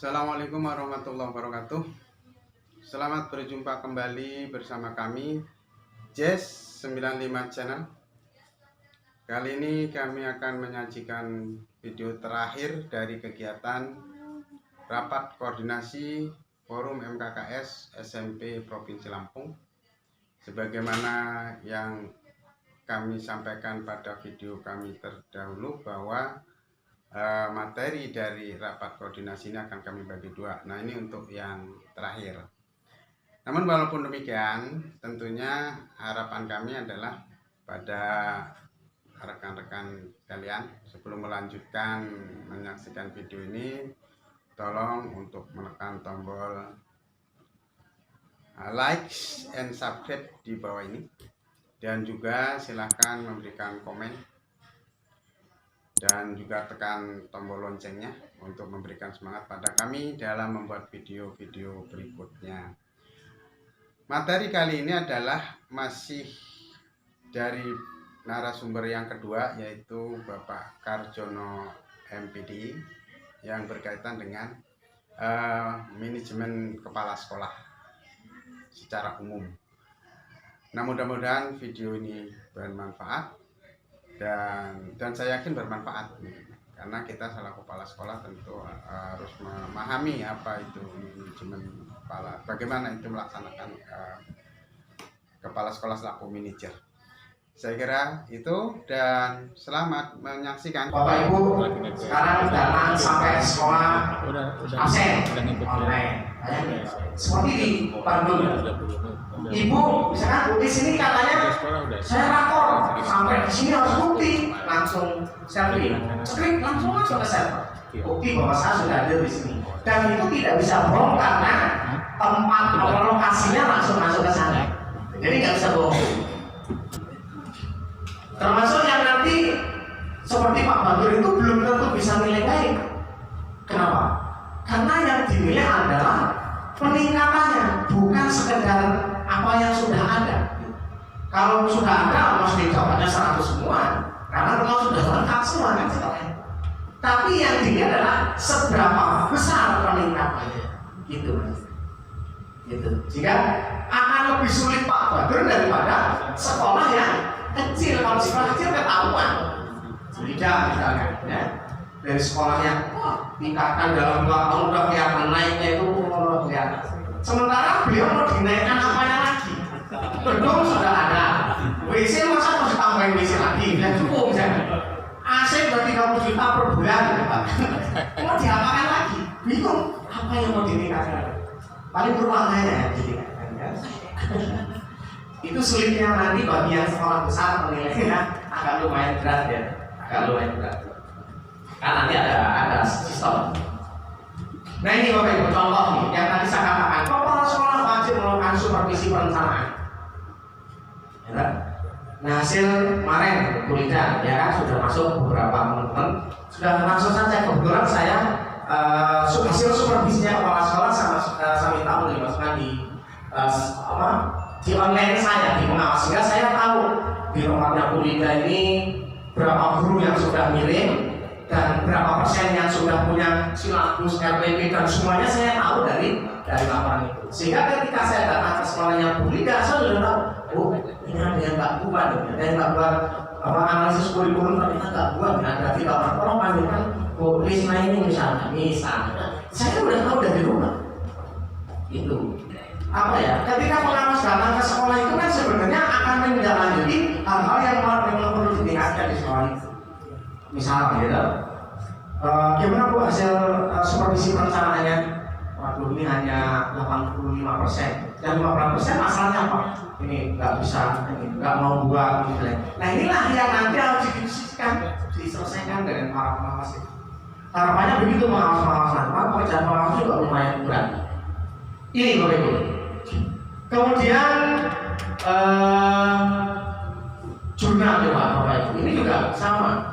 Assalamualaikum warahmatullahi wabarakatuh. Selamat berjumpa kembali bersama kami Jazz 95 Channel. Kali ini kami akan menyajikan video terakhir dari kegiatan rapat koordinasi Forum MKKS SMP Provinsi Lampung. Sebagaimana yang kami sampaikan pada video kami terdahulu bahwa materi dari rapat koordinasi ini akan kami bagi dua. Nah, ini untuk yang terakhir. Namun walaupun demikian, tentunya harapan kami adalah pada rekan-rekan sekalian, sebelum melanjutkan menyaksikan video ini, tolong untuk menekan tombol like and subscribe di bawah ini, dan juga silakan memberikan komen dan juga tekan tombol loncengnya untuk memberikan semangat pada kami dalam membuat video-video berikutnya. Materi kali ini adalah masih dari narasumber yang kedua, yaitu Bapak Karjono MPD, yang berkaitan dengan manajemen kepala sekolah secara umum. Nah, mudah-mudahan video ini bermanfaat dan saya yakin bermanfaat, karena kita selaku kepala sekolah tentu harus memahami apa itu manajemen kepala, bagaimana itu melaksanakan kepala sekolah selaku manajer. Saya kira itu, dan selamat menyaksikan. Bapak Ibu, sekarang datang sampai sekolah absen online. Seperti di Bandung. Ibu, misalkan di sini katanya saya rapor sampai di sini harus bukti, langsung selfie, klik langsung masuk ke server. Bukti bahwa saya sudah ada di sini. Dan itu tidak bisa bohong karena tempat lokasinya langsung masuk ke sana. Jadi nggak bisa bohong. Termasuk yang nanti seperti Pak Badur itu belum tentu bisa nilai baik. Kenapa? Karena yang dinilai adalah peningkatannya, bukan sekedar apa yang sudah ada. Kalau sudah ada, mesti jawabannya 100 semua, karena memang sudah lengkap semua kan setelahnya. Tapi yang dilihat adalah seberapa besar peningkatannya, gitu. Jika akan lebih sulit Pak Badur daripada sekolah yang kecil. Kalau sekolah kecil ketahuan, tidak misalnya, ya. Dari sekolah yang tingkatkan dalam 2 tahun udah kelihatan naiknya itu kelihatan. Sementara beliau mau dinaikkan apanya lagi? Gedung sudah ada, WC masa harus tambahin WC lagi? Dan cukup misalnya. AC berarti 30 juta per bulan, mau diapakan lagi? Bingung apa yang mau ditingkatkan? Paling beruangnya ditingkatkan, ya. Itu sulitnya nanti bagi yang sekolah besar menilainya akan lumayan berat, ya, kan nanti ada sistem. Nah, ini Bapak Ibu contoh nih yang tadi saya katakan, kepala sekolah wajib melakukan supervisi perencanaan, ya kan? Nah, hasil kemarin kuliah ya kan sudah masuk beberapa teman-teman, sudah langsung saja. Kebetulan saya hasil supervisinya kepala sekolah saya minta dimasukkan di online saya, di pengawas, sehingga saya tahu di tempatnya kuliah ini berapa guru yang sudah ngirim dan berapa persen yang sudah punya silabus RPP, dan semuanya saya tahu dari laporan itu. Sehingga ketika saya datang ke sekolahnya Bu Lida, saya sudah tahu, oh ini ada yang nggak buat, ada yang nggak buat analisis kurikulum, ternyata nggak buat. Nah, berarti kalau tolong panggilkan Bu Risma ini misalnya, saya sudah tahu dari rumah. Itu apa ya? Ketika pengawas datang ke sekolah itu kan sebenarnya akan menindaklanjuti hal-hal yang memang perlu ditingkatkan di sekolah itu. Misalnya, gitu. Gimana Bu hasil supervisi perencanaannya? Waduh, ini hanya 85%. Dan 15% masalahnya apa? Ini nggak bisa, nggak mau buat, gitu. Nah, inilah yang nanti harus didiskusikan, diselesaikan dengan para pengawas itu. Harapannya begitu pengawas-pengawasan. Maka pekerjaan pengawas juga lumayan berat. Ini Bapak Ibu. Kemudian jurnal coba Bapak Ibu. Ini juga sama.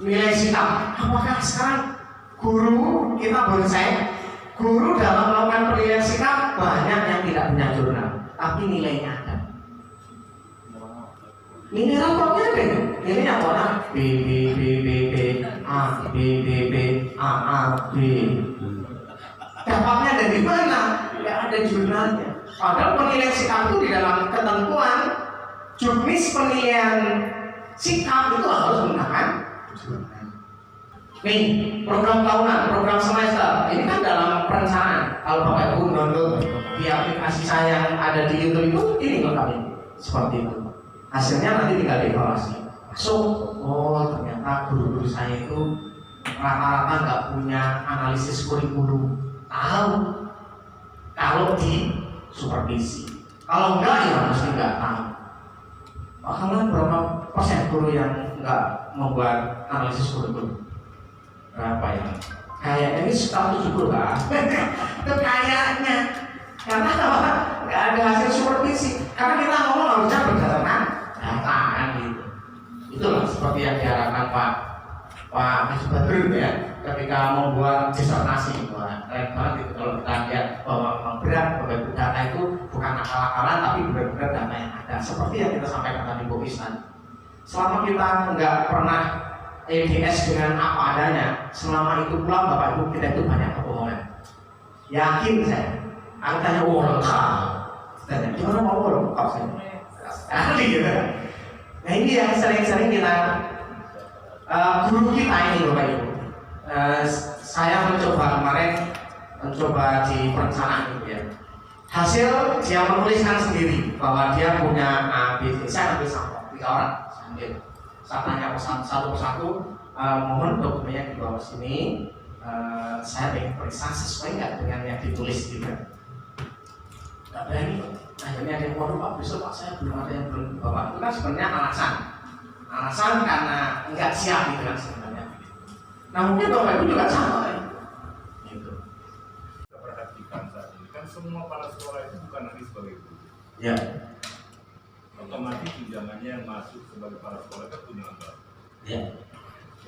Nilai sikap, apakah sekarang guru kita bonceng, guru dalam melakukan penilaian sikap banyak yang tidak punya jurnal, tapi nilainya ada. Nilai raportnya ada, nilainya apa? B A B B B A B B B A A B. dari mana? Nggak ada jurnalnya. Padahal penilaian sikap itu di dalam ketentuan juknis penilaian sikap itu harus menggunakan jurnal. Nih, program tahunan, program semester, ini kan dalam perencanaan. Kalau Bapak Ibu download di aplikasi saya yang ada di YouTube itu, ini kami seperti itu. Hasilnya nanti tinggal dievaluasi. Masuk, oh ternyata guru-guru saya itu rata-rata nggak punya analisis kurikulum. Tahu kalau di supervisi, kalau enggak ya mesti nggak tahu. Bahkan berapa persen guru yang nggak membuat analisis kurikulum? Berapa ya? Kayaknya ini sekitar 70 kan? Itu kayaknya karena apa? Nggak ada hasil supervisi. Karena kita ngomong harusnya berdasarkan data kan gitu. Itulah seperti yang diharapkan Pak Haji Badrun ya, ketika membuat disertasi. Wah, keren banget itu kalau kita lihat bahwa berat beberapa data itu bukan akal-akalan tapi benar-benar data yang ada. Seperti yang kita sampaikan tadi Bu Isnan. Selama kita nggak pernah EDS dengan apa adanya, selama itu pula Bapak Ibu kita itu banyak kebohongan. Yakin saya. Aku tanya, oh lengkap. Tanya, gimana mau lengkap saya? Ahli gitu. Nah ini yang sering-sering kita guru kita ini Bapak Ibu. Saya mencoba kemarin di perencanaan gitu ya. Hasil dia menuliskan sendiri bahwa dia punya ABC. Saya ambil sampel 3 orang. Saya tanya satu persatu, mohon dokumennya di bawah sini. Saya ingin periksa sesuai nggak dengan yang ditulis juga. Nggak berani. Akhirnya ada yang waduh Pak, besok Pak saya belum ada yang belum Bapak. Itu kan sebenarnya alasan karena nggak siap gitu kan sebenarnya. Nah mungkin Bapak Ibu juga sama ya. Gitu. Kita perhatikan saat ini kan semua kepala sekolah itu bukan lagi sebagai guru. Ya. Otomatis tunjangannya yang masuk sebagai kepala sekolah kan tunjangan baru. Ya.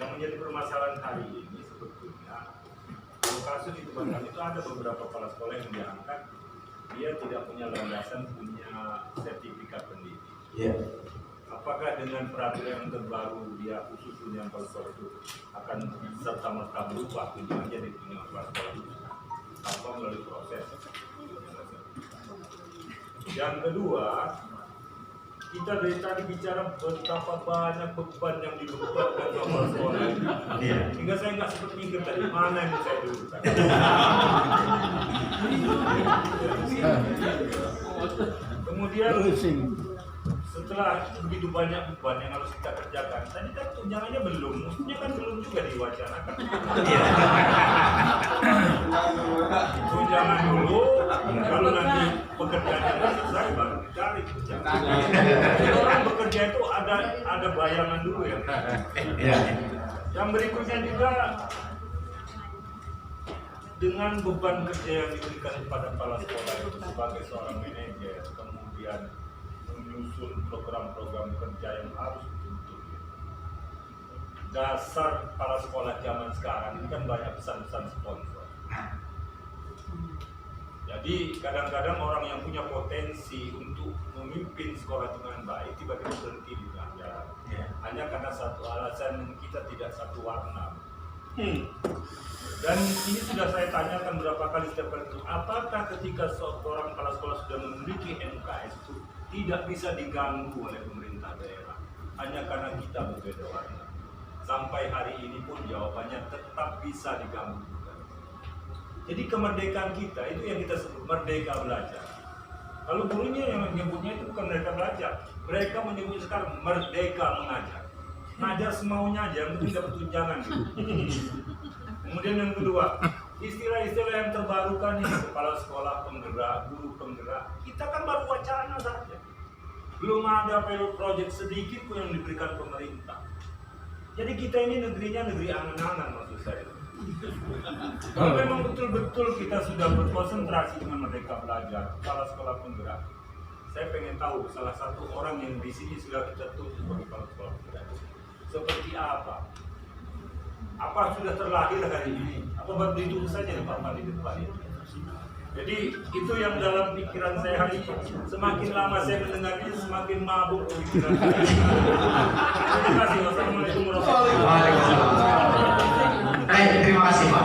Yang menjadi permasalahan hari ini sebetulnya kalau kasus di Bandung itu ada beberapa kepala sekolah yang diangkat dia tidak punya landasan, punya sertifikat pendidik. Ya. Apakah dengan peraturan yang terbaru dia khusus tunjangan kepala sekolah itu akan serta merta berubah tunjangannya dari tunjangan kepala sekolah itu tanpa melalui proses? Yang kedua, kita dari tadi bicara betapa banyak beban yang dibebankan kepala sekolah. Iya. Hingga saya nggak sempat mikir tadi mana yang saya dudukkan. Kemudian setelah begitu banyak beban yang harus kita kerjakan, tadi kan tunjangannya belum, maksudnya kan belum juga diwacanakan. Tunjangan dulu, kalau nanti pekerjaannya sudah selesai baru dicari tunjangan. Jadi orang bekerja itu ada bayangan dulu ya. Yang berikutnya juga dengan beban kerja yang diberikan kepada kepala sekolah itu sebagai seorang manajer, kemudian menyusun program-program kerja yang harus dituntut. Dasar kepala sekolah zaman sekarang ini kan banyak pesan-pesan sponsor. Jadi kadang-kadang orang yang punya potensi untuk memimpin sekolah dengan baik tiba-tiba berhenti di tengah jalan. Hanya karena satu alasan kita tidak satu warna. Dan ini sudah saya tanyakan berapa kali setiap kali itu, apakah ketika seorang kepala sekolah sudah memiliki MKS itu tidak bisa diganggu oleh pemerintah daerah hanya karena kita berbeda warna? Sampai hari ini pun jawabannya tetap bisa diganggu. Jadi kemerdekaan kita itu yang kita sebut merdeka belajar. Kalau gurunya yang menyebutnya itu bukan merdeka belajar, mereka menyebut sekarang merdeka mengajar. Ngajar semaunya aja, yang penting dapat tunjangan. Kemudian yang kedua, istilah-istilah yang terbarukan ini, kepala sekolah penggerak, guru penggerak, kita kan baru wacana saja. Belum ada pilot project sedikit pun yang diberikan pemerintah. Jadi kita ini negerinya negeri angan-angan maksud saya. Kalau memang betul-betul kita sudah berkonsentrasi dengan merdeka belajar, kepala sekolah penggerak, saya pengen tahu salah satu orang yang di sini sudah kita tuju sebagai kepala sekolah penggerak seperti apa? Apa sudah terlahir hari ini? Apa baru duduk saja di papan di depan ini? Jadi itu yang dalam pikiran saya hari ini. Semakin lama saya mendengarnya, semakin mabuk pikiran saya. Terima kasih. Wassalamualaikum warahmatullahi wabarakatuh. Baik, terima kasih Pak.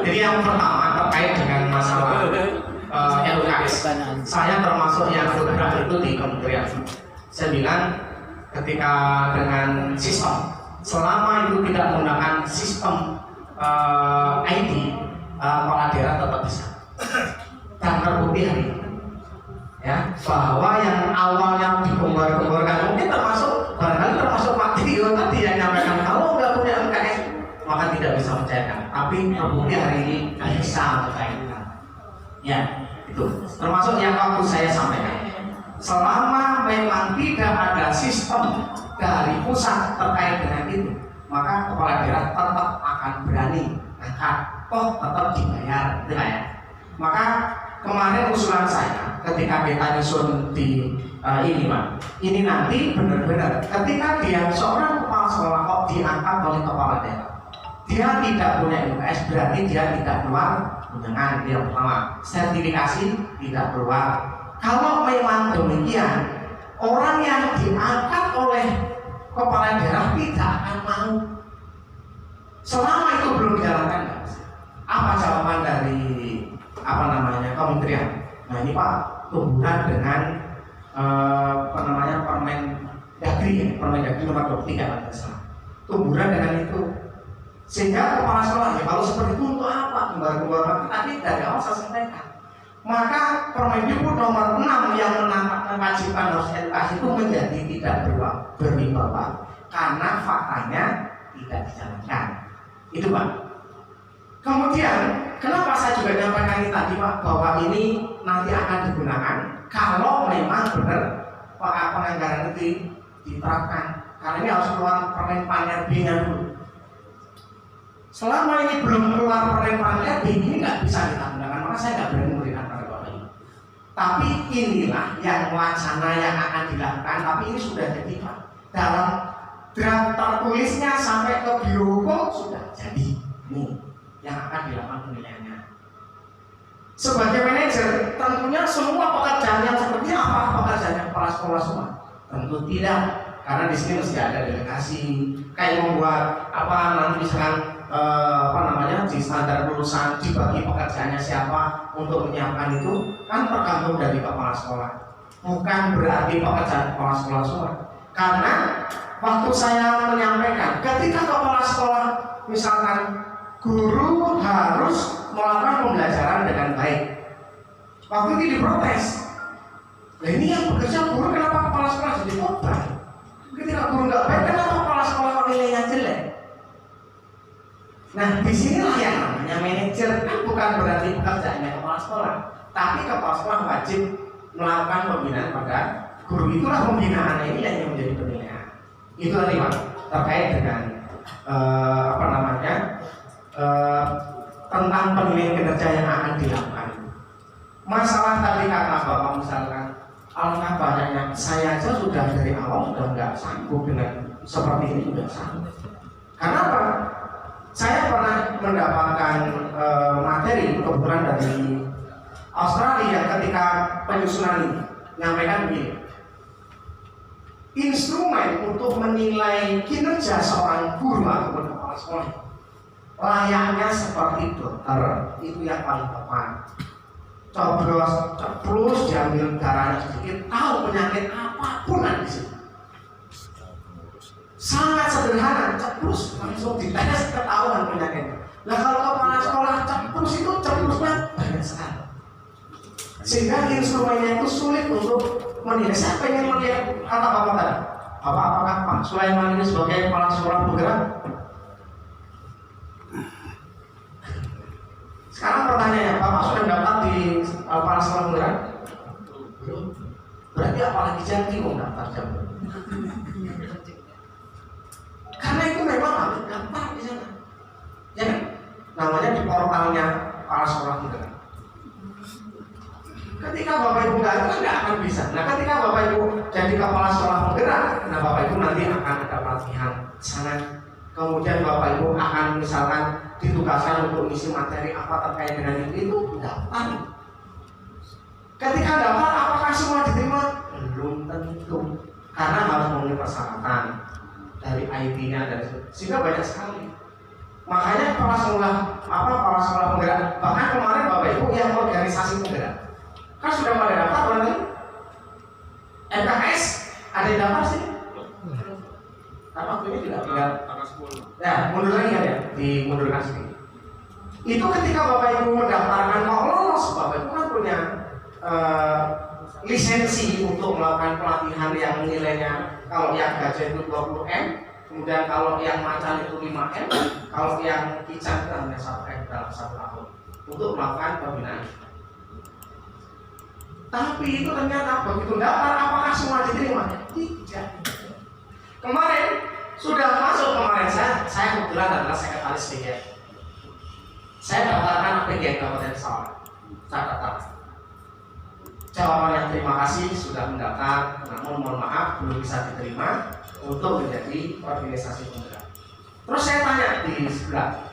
Jadi yang pertama terkait dengan masalah LKS. Saya termasuk yang bergerak itu di kementerian. Saya bilang ketika dengan sistem, selama itu tidak menggunakan sistem ID, kepala daerah tetap bisa. Dan terbukti hari ini, ya, bahwa yang awalnya digembor-gemborkan mungkin barangkali termasuk Pak Tio tadi yang nyampaikan kalau nggak punya LKS maka tidak bisa mencairkan. Tapi terbukti hari ini bisa mencairkan. Ya, itu termasuk yang waktu saya sampaikan. Selama memang tidak ada sistem dari pusat terkait dengan itu, maka kepala daerah tetap akan berani angkat, toh tetap dibayar, gitu ya. Maka kemarin usulan saya ketika kita nyusun di ini Pak, ini nanti benar-benar ketika dia seorang kepala sekolah kok diangkat oleh kepala daerah, dia tidak punya LKS, berarti dia tidak keluar dengan yang pertama sertifikasi tidak keluar. Kalau memang demikian, orang yang diangkat oleh kepala daerah tidak akan mau. Selama itu belum dijalankan, apa jawaban dari kementerian? Nah ini Pak, tumbuhan dengan Permendagri nomor 23 tumbuhan dengan itu, sehingga kepala sekolah ya kalau seperti itu untuk apa kembar-kembar tadi dari awal saya sampaikan. Maka Permendikbud nomor 6 yang mewajibkan harus edukasi itu menjadi tidak berwibawa karena faktanya tidak dijalankan. Itu Pak. Kemudian kenapa saya juga nyampaikan ini tadi Pak, bahwa ini nanti akan digunakan kalau memang benar penganggaran itu diterapkan. Karena ini harus keluar Permen-Pan RB-nya dulu. Selama ini belum keluar Permen-Pan RB, ini nggak bisa kita gunakan, maka saya nggak berani memberikan pada Bapak ini. Tapi inilah yang wacana yang akan dilakukan, tapi ini sudah jadi Pak. Dalam draft tertulisnya sampai ke Biro Hukum sudah jadi. Ini yang akan dilakukan penilaiannya. Sebagai manajer, tentunya semua pekerjaan yang seperti apa pekerjaannya kepala sekolah semua? Tentu tidak, karena di sini mesti ada delegasi, kayak membuat nanti misalkan di standar lulusan dibagi pekerjaannya siapa untuk menyiapkan itu kan tergantung dari kepala sekolah. Bukan berarti pekerjaan kepala sekolah semua. Karena waktu saya menyampaikan, ketika kepala sekolah misalkan guru harus melakukan pembelajaran dengan baik, waktu itu diprotes. Nah ini yang bekerja guru, kenapa kepala sekolah jadi korban? Ketika guru nggak baik, kenapa kepala sekolah nilainya jelek? Nah disinilah yang namanya manajer, kan bukan berarti pekerjaannya kepala sekolah, tapi kepala sekolah wajib melakukan pembinaan pada guru. Itulah pembinaan ini yang menjadi penilaian. Itu tadi Pak, terkait dengan tentang penilaian kinerja yang akan dilakukan. Masalah tadi kata Bapak misalkan, alangkah banyaknya, saya aja sudah dari awal sudah nggak sanggup dengan seperti ini, sudah sanggup. Karena apa? Saya pernah mendapatkan materi kebetulan dari Australia ketika penyusunan ini menyampaikan begini. Instrumen untuk menilai kinerja seorang guru ataupun kepala sekolah layaknya seperti dokter, itu yang paling tepat. Coblos, ceplus, diambil darahnya sedikit, tahu penyakit apapun ada di situ. Sangat sederhana, ceplus langsung dites, ketahuan penyakitnya. Nah kalau kepala sekolah ceplus itu ceplusnya banyak sekali, sehingga instrumennya itu sulit untuk menilai. Saya pengen melihat kata Bapak tadi, apakah Pak Sulaiman ini sebagai kepala sekolah bergerak? Sekarang pertanyaannya, Bapak sudah daftar di kepala sekolah bergerak? Belum. Berarti apalagi jadi mau daftar jam? Karena itu memang harus daftar di sana. Ya kan? Namanya di portalnya kepala sekolah bergerak. Ketika Bapak Ibu nggak itu nggak akan bisa. Nah ketika Bapak Ibu jadi kepala sekolah bergerak, nah Bapak Ibu nanti akan ada pelatihan sana. Kemudian Bapak Ibu akan misalkan ditugaskan untuk mengisi materi apa terkait dengan itu daftar. Ketika daftar, apakah semua diterima? Belum tentu, karena harus memenuhi persyaratan dari ID-nya, dari sehingga banyak sekali. Makanya para sekolah penggerak, bahkan kemarin Bapak Ibu yang organisasi penggerak kan sudah pada daftar berarti MKS ada yang daftar sih? Karena waktu ini tidak tinggal. Ya, mundur lagi kan ya, dimundurkan sedikit. Itu ketika Bapak Ibu mendaftarkan mau lolos, Bapak Ibu kan punya lisensi untuk melakukan pelatihan yang nilainya kalau yang gajah itu 20M, kemudian kalau yang macan itu 5M, kalau yang kicang itu hanya 1M dalam 1 tahun untuk melakukan pembinaan. Tapi itu ternyata begitu daftar apakah semua diterima? Tidak. Kemarin sudah masuk kemarin saya kebetulan adalah sekretaris PGN. Saya daftarkan PGN Kabupaten Sawarna. Saya daftar. Jawabannya terima kasih sudah mendaftar, namun mohon maaf belum bisa diterima untuk menjadi organisasi penggerak. Terus saya tanya di sebelah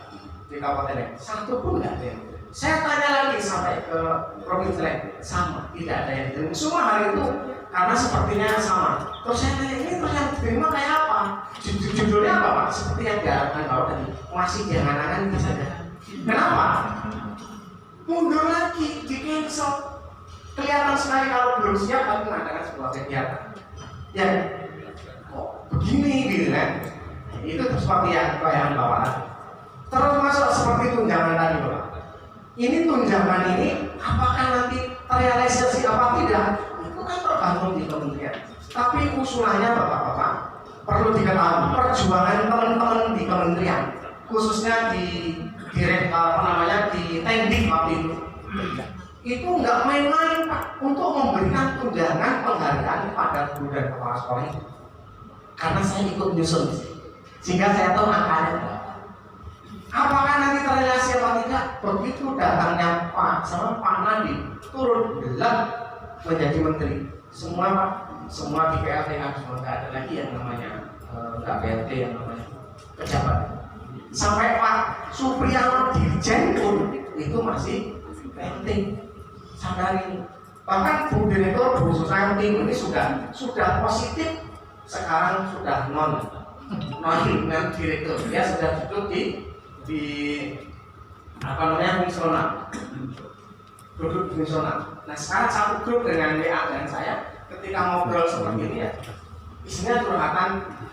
di kabupaten lain, satu pun nggak ada yang diterima. Saya tanya lagi sampai ke provinsi lain, sama, tidak ada yang diterima. Semua hari itu karena sepertinya sama. Terus saya tanya ini terus yang diterima kayak apa? Judulnya apa Pak? Seperti yang diharapkan Bapak tadi, masih jangan-jangan bisa saja. Kenapa? Mundur lagi, di cancel. Kelihatan sekali kalau belum siap tapi mengadakan sebuah kegiatan. Ya, kok begini gitu kan? Itu seperti yang Bapak. Terus masuk seperti tunjangan tadi Bapak. Ini tunjangan ini apakah nanti terrealisasi apa tidak? Itu kan tergantung di kementerian. Tapi usulannya Bapak-bapak perlu diketahui perjuangan teman-teman di kementerian, khususnya di Tendik waktu itu nggak main-main Pak untuk memberikan tunjangan penghargaan kepada guru dan kepala sekolah itu. Karena saya ikut nyusun sehingga saya tahu angkanya. Apakah nanti terrealisasi apa tidak? Begitu datangnya Pak Nadiem turun gelap menjadi menteri, semua di PLTA semua nggak ada lagi yang namanya nggak PLT yang namanya pejabat. Sampai Pak Supriyono Dirjen pun itu masih penting. Sadar ini. Bahkan Bu Direktur Bu Susanti ini sudah positif, sekarang sudah non direktur. Dia sudah duduk di fungsional. Duduk fungsional. Nah sekarang satu grup dengan WA dan saya ketika ngobrol seperti ini ya, isinya curhatan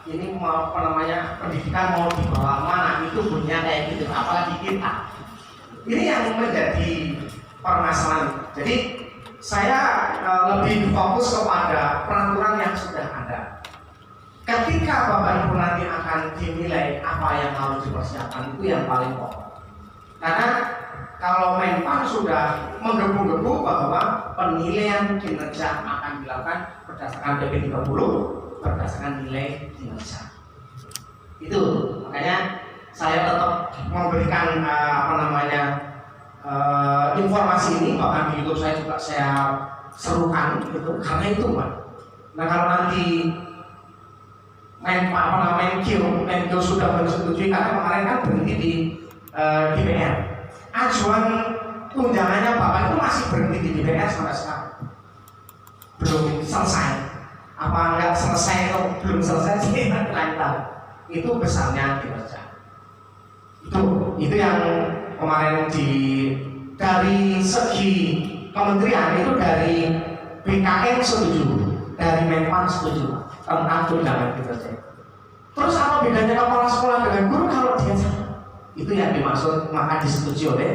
ini mau pendidikan mau dibawa mana, itu punya kayak gitu, apalagi kita. Ini yang menjadi permasalahan. Jadi saya lebih fokus kepada peraturan yang sudah ada. Ketika Bapak Ibu nanti akan dinilai apa yang harus dipersiapkan, itu yang paling pokok. Karena kalau Menpan sudah menggebu-gebu bahwa penilaian kinerja akan dilakukan berdasarkan PP 30, berdasarkan nilai kinerja. Itu makanya saya tetap memberikan informasi ini, bahkan di YouTube saya juga saya serukan gitu, karena itu Pak. Nah kalau nanti Menkyu sudah menyetujui, karena kemarin kan berhenti di DPR. Ajuan tunjangannya Bapak itu masih berhenti di DPR sampai sekarang, belum selesai. Apa enggak selesai atau belum selesai sih lain tahu. Itu besarnya kinerja. Itu yang kemarin dari segi kementerian itu dari BKN setuju, dari Menpan setuju tentang tunjangan kinerja. Terus apa bedanya kepala sekolah dengan guru kalau dia sama? Itu yang dimaksud, maka disetujui oleh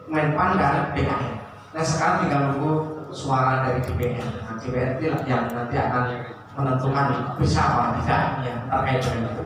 Menpan dan BKN. Nah sekarang tinggal nunggu suara dari DPR. Nah, DPR itu yang nanti akan menentukan bisa apa tidak yang terkait dengan itu.